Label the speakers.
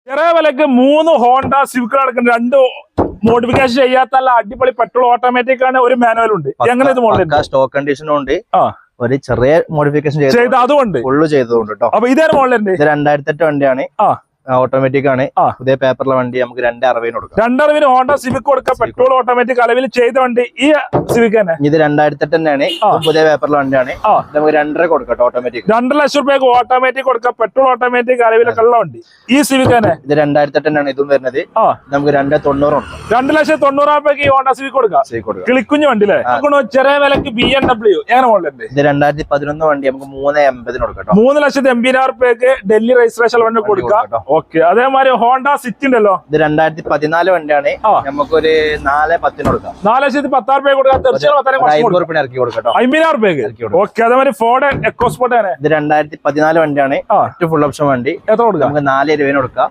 Speaker 1: ചെറിയ വിലക്ക് 3 Honda civic നടക്കുന്ന 2 മോഡിഫിക്കേഷൻ ചെയ്യാത്ത അടിപൊളി പെട്രോൾ ഓട്ടോമാറ്റിക് ആണ്. ഒരു മാനുവൽ ഉണ്ട്. എങ്ങനെ ഇത് മോഡൽ
Speaker 2: സ്റ്റോക്ക് കണ്ടീഷനും ഉണ്ട്. ഒരു ചെറിയ മോഡിഫിക്കേഷൻ ചെയ്ത് അതുകൊണ്ട് ഫുള്ള് ചെയ്തതുകൊണ്ട് കേട്ടോ.
Speaker 1: അപ്പൊ ഇതേ മോഡലുണ്ട്.
Speaker 2: 2008 വണ്ടിയാണ്. ഓട്ടോമാറ്റിക് ആണ്. പുതിയ പേപ്പറിലെ വണ്ടി നമുക്ക് 260 കൊടുക്കാം.
Speaker 1: 260 ഹോണ്ട സിവിക് കൊടുക്കാം. പെട്രോൾ ഓട്ടോമാറ്റിക് അളവിൽ ചെയ്ത വണ്ടി ഈ സിവിക് തന്നെ.
Speaker 2: ഇത് 2008 തന്നെയാണ്. പുതിയ പേപ്പറിലെ വണ്ടിയാണ്. നമുക്ക് 2.5 കൊടുക്കാം. ഓട്ടോമാറ്റിക്
Speaker 1: 2 ലക്ഷം രൂപയ്ക്ക് ഓട്ടോമാറ്റിക് കൊടുക്കാം. പെട്രോൾ ഓട്ടോമാറ്റിക് അളവിലൊക്കെ ഉള്ള വണ്ടി ഈ സിവിക് തന്നെ.
Speaker 2: ഇത് 2008 തന്നെയാണ് ഇതും വരുന്നത്. നമുക്ക് 2.90 കൊടുക്കാം.
Speaker 1: 2,90,000 ഈ ഹോണ്ട സിവിക് കൊടുക്കാം. കിളിക്കുഞ്ഞു വണ്ടി അല്ലേ? ചെറിയ വിലക്ക് BMW എങ്ങനെ മോഡലുണ്ട്?
Speaker 2: ഇത് 2011 വണ്ടി നമുക്ക് 3.80 കൊടുക്കാം.
Speaker 1: 3,80,000 ഡൽഹി രജിസ്ട്രേഷൻ വണ്ടി കൊടുക്കാം. ഓക്കെ. അതേമാതിരി ഹോണ്ട സിറ്റി ഉണ്ടല്ലോ.
Speaker 2: ഇത് 2014 വണ്ടിയാണ്. നമുക്കൊരു 4.10 കൊടുക്കാം.
Speaker 1: 4,10,000 കൊടുക്കാം. തീർച്ചയായും
Speaker 2: ഇറക്കി കൊടുക്കാം.
Speaker 1: 50,000. ഓക്കെ. അതേമാതിരി ഫോർഡ് എക്കോസ്പോർട്ട് ആണ്.
Speaker 2: ഇത് 2014 വണ്ടിയാണ്. ഫുൾ ഓപ്ഷൻ വണ്ടി.
Speaker 1: എത്ര കൊടുക്കാം?
Speaker 2: നമുക്ക് 4.20 കൊടുക്കാം.